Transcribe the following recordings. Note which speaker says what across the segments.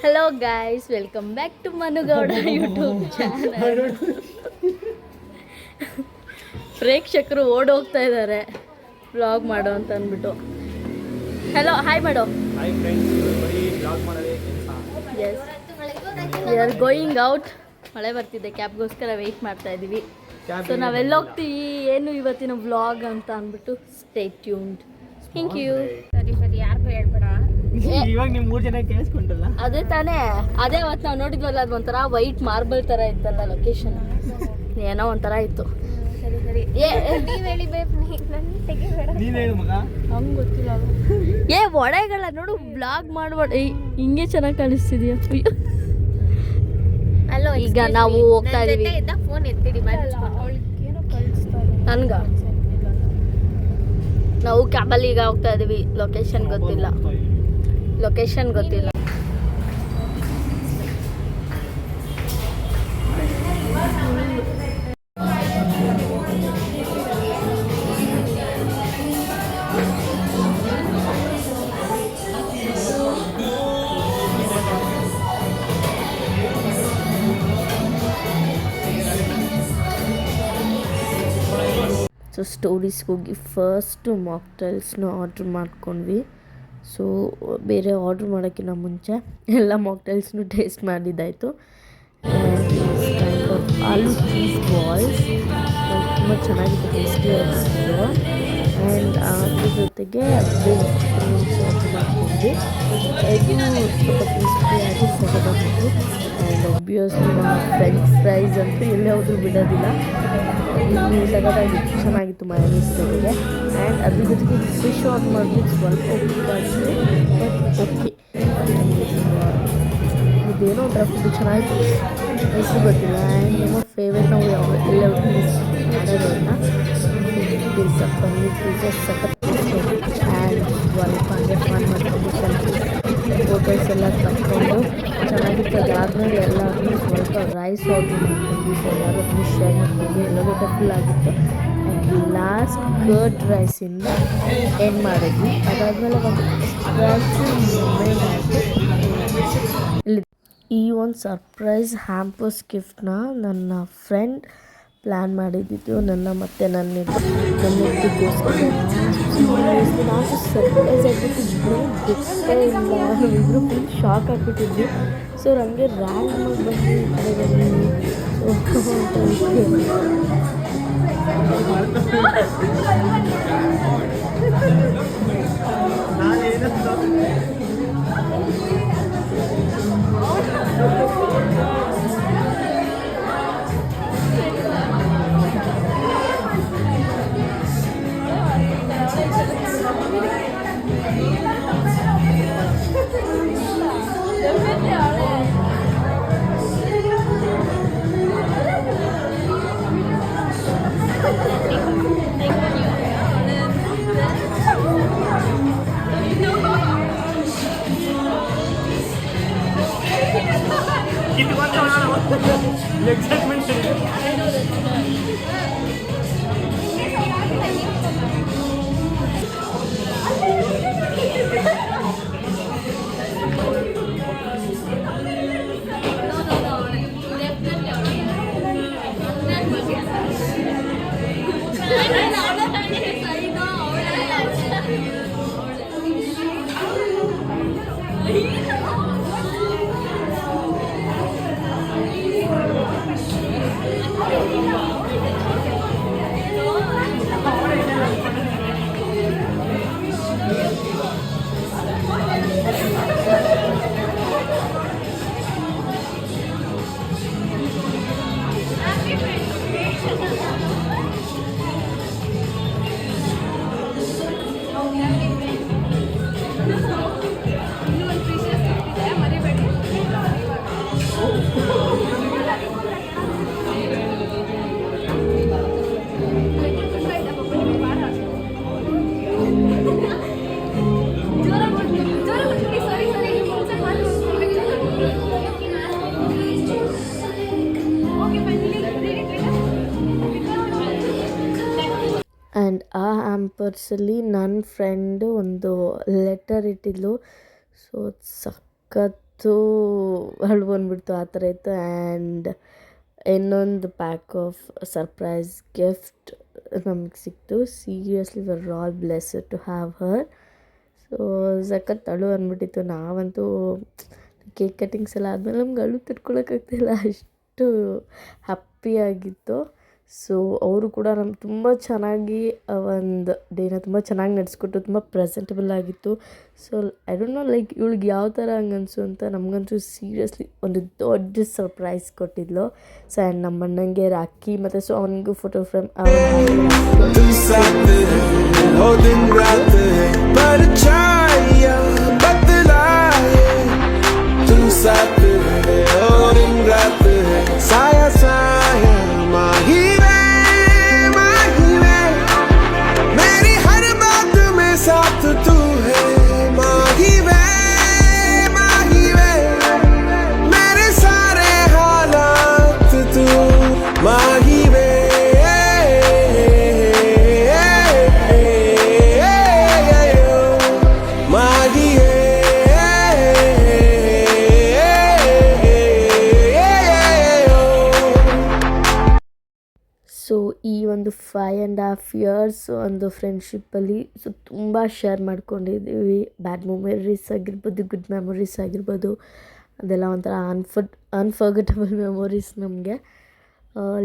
Speaker 1: Hello guys, welcome back to Manugowda YouTube channel. ಪ್ರೇಕ್ಷಕರು ಓಡೋಗ್ತಾ ಇದ್ದಾರೆ ವ್ಲಾಗ್ ಮಾಡೋ ಅಂತ ಅಂದ್ಬಿಟ್ಟು. ಹಲೋ, ಹಾಯ್ ಮಾಡೋ.
Speaker 2: ಹಾಯ್ ಫ್ರೆಂಡ್ಸ್, ಬರೀ ಬ್ಲಾಗ್ ಮಾಡೋದೇ ಕೆಲಸ.
Speaker 1: Yes, we are going out. ಮಳೆ ಬರ್ತಿದೆ, ಕ್ಯಾಬ್ಗೋಸ್ಕರ ವೆಯ್ಟ್ ಮಾಡ್ತಾ ಇದ್ದೀವಿ. ಸೊ ನಾವೆಲ್ಲ ಹೋಗ್ತೀವಿ, ಏನು ಇವತ್ತಿನ ವ್ಲಾಗ್ ಅಂತ ಅಂದ್ಬಿಟ್ಟು ಸ್ಟೇ ಟ್ಯೂನ್ಡ್. Thank you.
Speaker 3: ಸರಿ ಯಾರಿಗೂ ಹೇಳ್ಬೇಡ.
Speaker 2: ಇವಾಗ ನೀವು 3 ಜನ ಕೇಳಿಸ್ಕೊಂಡಲ್ಲ,
Speaker 1: ಅದೇ ತಾನೇ, ಅದೇ ಅವತ್ತು ನಾವು ನೋಡಿದ್ವಲ್ಲ, ಅದು ಒಂಥರ ವೈಟ್ ಮಾರ್ಬಲ್ ಥರ ಇತ್ತಲ್ಲ ಲೊಕೇಶನ್. ಏನೋ ಒಂಥರ ಇತ್ತು.
Speaker 3: ಸರಿ ನೀವ್ ಹೇಳಿ ಬೇಬ್, ತೆಗಿಬೇಡ.
Speaker 2: ನೀನ್ ಹೇಳು ಮಗ.
Speaker 1: ಹಂಗೆ ಗೊತ್ತಿಲ್ಲ. ಒಡೆಗಳ ನೋಡು, ಬ್ಲಾಗ್ ಮಾಡ್ಬೇಡ. ಹಿಂಗೆ ಚೆನ್ನಾಗಿ ಕಾಣಿಸ್ತಿದ್ಯಾ?
Speaker 3: ಅಲ್ಲೋ,
Speaker 1: ಈಗ ನಾವು ಹೋಗ್ತಾ ಇದೀವಿ.
Speaker 3: ಫೋನ್ ಎತ್ತಿಡಿ.
Speaker 1: ನನ್ಗ ನಾವು ಕ್ಯಾಬಲ್ಲಿ ಈಗ ಹೋಗ್ತಾ ಇದೀವಿ. ಲೊಕೇಶನ್ ಗೊತ್ತಿಲ್ಲ. ಸೊ ಸ್ಟೋರೀಸ್ಗೆ ಹೋಗಿ ಫಸ್ಟು ಮಾಕ್ಟೈಲ್ಸ್ನ ಆರ್ಡ್ರ್ ಮಾಡ್ಕೊಂಡ್ವಿ. ಸೊ ಬೇರೆ ಆರ್ಡ್ರ್ ಮಾಡೋಕ್ಕಿಂತ ಮುಂಚೆ ಎಲ್ಲ ಮಾಕ್ಟೈಲ್ಸ್ನು ಟೇಸ್ಟ್ ಮಾಡಿದ್ದಾಯಿತು. ಆಲೂ ಚೀಸ್ ಬಾಲ್ಸ್ ತುಂಬ ಚೆನ್ನಾಗಿತ್ತು, ಟೇಸ್ಟಿ ಆಗಿತ್ತು. ಆ್ಯಂಡ್ ಅದ್ರ ಜೊತೆಗೆ ಆರ್ಡ್ರ್ ಮಾಡ್ಕೊಂಡ್ವಿ. ಇದು ಸ್ವಲ್ಪ ಟೇಸ್ಟಿಯಾಗಿ ಸಗದಾಗಿತ್ತು. ಆ್ಯಂಡ್ ಒಬ್ವಿಯಸ್ಲಿ ಫ್ರೆಂಚ್ ಫ್ರೈಸ್ ಅಂತೂ ಎಲ್ಲೇ ಹೋದ್ರೂ ಬಿಡೋದಿಲ್ಲ. ಸಗದಾಗಿತ್ತು, ಚೆನ್ನಾಗಿತ್ತು ಮಯೋನೀಸ್ ಜೊತೆಗೆ. ಆ್ಯಂಡ್ ಅದ್ರ ಜೊತೆಗೆ ಫಿಶ್ ಆರ್ಡ್ರ್ ಮಾಡಿದ್ವಿ. ಸ್ವಲ್ಪ ಉಪ್ಪಾಗಿದೆ, ಬಟ್ ಓಕೆ. ಇದೇನೋ ಒಂಥರ ಫುಡ್ ಚೆನ್ನಾಗಿತ್ತು, ಹೆಸರು ಗೊತ್ತಿಲ್ಲ. ಆ್ಯಂಡ್ ನಮ್ಮ ಫೇವ್ರೇಟ್, ನಾವು ಎಲ್ಲರೂ ಮಿಸ್ ಮಾಡೋದನ್ನ ಪಿಜ್ಜಾ, ಪನ್ನೀರ್ ಪಿಜ್ಜಾ ಸಖತ್. ಆ್ಯಂಡ್ ಸ್ವಲ್ಪ ಹಂಗೆ ಫಾನ್ ಮಾಡ್ಕೊಂಡು ಫೋಟೋಸ್ ಎಲ್ಲ ತಕ್ಕೊಂಡು ಚೆನ್ನಾಗಿತ್ತು. ಅದಾದಮೇಲೆ ಎಲ್ಲರೂ ಸ್ವಲ್ಪ ರೈಸ್ ಆರ್ಡ್ರ್ ಮಾಡ್ಕೊಂಡ್ವಿ. ಸೊ ಎಲ್ಲರೂ ಫಿಶ್ ಶೇರ್ ಮಾಡ್ಕೊಂಡು ಎಲ್ಲರೂ ಫುಲ್ ಆಗಿತ್ತು. ಆ್ಯಂಡ್ ಲಾಸ್ಟ್ ಕರ್ಡ್ ರೈಸಿಂದ ಎಂಡ್ ಮಾಡಿದ್ವಿ. ಅದಾದಮೇಲೆ ಒಂದು ಮೂಮೆಂಟ್ ಆಯಿತು. ಇಲ್ಲಿ ಈ ಒಂದು ಸರ್ಪ್ರೈಸ್ ಹ್ಯಾಂಪರ್ಸ್ ಗಿಫ್ಟ್ನ ನನ್ನ ಫ್ರೆಂಡ್ ಪ್ಲ್ಯಾನ್ ಮಾಡಿದ್ದಿದ್ದು, ನನ್ನ ಮತ್ತು ನನ್ನಿದ್ದಕ್ಕೋಸ್ಕರ. ನಾವು ಸರ್ಪ್ರೈಸ್ ಆಗಿಬಿಟ್ಟಿದ್ವಿ, ಗೊತ್ತೇ ಇಲ್ಲ. ನಾವಿಬ್ಬರು ಫುಲ್ ಶಾಕ್ ಆಗಿಬಿಟ್ಟಿದ್ವಿ. ಸೊ ಹಂಗೆ ರ್ಯಾಂಡಮಾಗಿ ಬಂದು ಈ ಕಡೆ ಬಂದ್ವಿ.
Speaker 2: ಎಕ್ಸೈಟ್ಮೆಂಟ್ ಆ್ಯಂಡ್ ಆ ಹ್ಯಾಂಪರ್ಸಲ್ಲಿ ನನ್ನ ಫ್ರೆಂಡು ಒಂದು ಲೆಟರ್ ಇಟ್ಟಿದ್ಲು. ಸೊ ಸಖತ್
Speaker 1: ಸೊ ಅಳು ಬಂದ್ಬಿಡ್ತು ಆ ಥರ ಇತ್ತು. ಆ್ಯಂಡ್ ಇನ್ನೊಂದು ಪ್ಯಾಕ್ ಆಫ್ ಸರ್ಪ್ರೈಸ್ ಗಿಫ್ಟ್ ನಮಗೆ ಸಿಕ್ತು. Seriously we are all blessed to have her. So ಸಖತ್ ಅಳು ಅಂದ್ಬಿಟ್ಟಿತ್ತು. ನಾವಂತೂ ಕೇಕ್ ಕಟ್ಟಿಂಗ್ಸ್ ಎಲ್ಲ ಆದಮೇಲೆ ನಮ್ಗೆ ಅಳು ತಡ್ಕೊಳಕ್ಕಾಗ್ತಿಲ್ಲ, ಅಷ್ಟು ಹ್ಯಾಪಿಯಾಗಿತ್ತು. ಸೊ ಅವರು ಕೂಡ ನಮ್ಗೆ ತುಂಬ ಚೆನ್ನಾಗಿ ಒಂದು ಡೇನ ತುಂಬ ಚೆನ್ನಾಗಿ ನಡೆಸ್ಕೊಟ್ಟು, ತುಂಬ ಪ್ರೆಸೆಂಟಬಲ್ ಆಗಿತ್ತು. So I don't know like ಇವಳಿಗೆ ಯಾವ ಥರ ಹಂಗೆ ಅನಿಸು ಅಂತ. ನಮಗಂತೂ ಸೀರಿಯಸ್ಲಿ ಒಂದು ದೊಡ್ಡ ಸರ್ಪ್ರೈಸ್ ಕೊಟ್ಟಿದ್ಲು. ಸೊ ಆ್ಯಂಡ್ ನಮ್ಮ ಅಣ್ಣಂಗೆ ರಾಖಿ ಮತ್ತು ಸೊ ಅವನಿಗೂ ಫೋಟೋ ಫ್ರೇಮ್ ಸೊ ಈ ಒಂದು 5.5 years ಒಂದು ಫ್ರೆಂಡ್ಶಿಪ್ಪಲ್ಲಿ ಸೊ ತುಂಬ ಶೇರ್ ಮಾಡ್ಕೊಂಡಿದ್ದೀವಿ. ಬ್ಯಾಡ್ ಮೆಮೊರೀಸ್ ಆಗಿರ್ಬೋದು, ಗುಡ್ ಮೆಮೊರೀಸ್ ಆಗಿರ್ಬೋದು, ಅದೆಲ್ಲ ಒಂಥರ ಅನ್ಫರ್ಗೆಟಬಲ್ ಮೆಮೊರೀಸ್ ನಮಗೆ.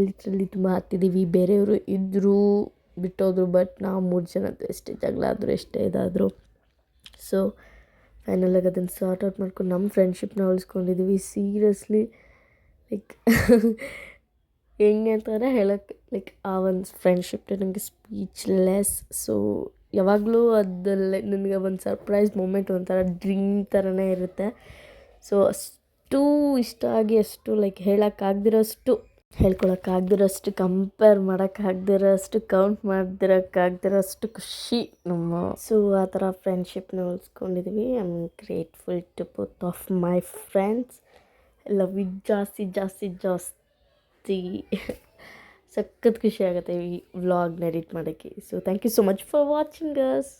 Speaker 1: ಲಿಟ್ರಲಿ ತುಂಬ ಹತ್ತಿದ್ದೀವಿ. ಬೇರೆಯವರು ಇದ್ದರೂ ಬಿಟ್ಟೋದ್ರು, ಬಟ್ ನಾವು 3 ಜನದ್ದು ಎಷ್ಟೇ ಜಗಳ ಆದರೂ ಎಷ್ಟೇ ಇದಾದರೂ ಸೊ ಫೈನಲಾಗಿ ಅದನ್ನು ಸಾರ್ಟ್ ಔಟ್ ಮಾಡ್ಕೊಂಡು ನಮ್ಮ ಫ್ರೆಂಡ್ಶಿಪ್ನ ಉಳಿಸ್ಕೊಂಡಿದ್ದೀವಿ. ಸೀರಿಯಸ್ಲಿ ಲೈಕ್ ಹೆಂಗೆ ಅಂತಂದರೆ ಹೇಳೋಕ್ಕೆ ಲೈಕ್ ಆ ಒಂದು ಫ್ರೆಂಡ್ಶಿಪ್ ನನಗೆ ಸ್ಪೀಚ್ಲೆಸ್. ಸೊ ಯಾವಾಗಲೂ ಅದರಲ್ಲಿ ನನಗೆ ಒಂದು ಸರ್ಪ್ರೈಸ್ ಮೂಮೆಂಟ್ ಒಂಥರ ಡ್ರೀಮ್ ಥರನೇ ಇರುತ್ತೆ. ಸೊ ಅಷ್ಟು ಇಷ್ಟ ಆಗಿ ಅಷ್ಟು ಲೈಕ್ ಹೇಳೋಕ್ಕಾಗ್ದಿರೋಷ್ಟು, ಹೇಳ್ಕೊಳಕ್ಕಾಗ್ದಿರೋಷ್ಟು, ಕಂಪೇರ್ ಮಾಡೋಕ್ಕಾಗ್ದಿರೋಷ್ಟು, ಕೌಂಟ್ ಮಾಡ್ದಿರೋಕ್ಕಾಗ್ದಿರೋಷ್ಟು ಖುಷಿ ನಮ್ಮ. ಸೊ ಆ ಥರ ಫ್ರೆಂಡ್ಶಿಪ್ನ ಉಳಿಸ್ಕೊಂಡಿದ್ವಿ. I am grateful to both of my friends. Love you ಜಾಸ್ತಿ ಜಾಸ್ತಿ ಜಾಸ್ತಿ. ಸಖತ್ ಖುಷಿ ಆಗುತ್ತೆ ಈ ವ್ಲಾಗ್ನ ಎಡಿಟ್ ಮಾಡೋಕ್ಕೆ. So thank you so much for watching us.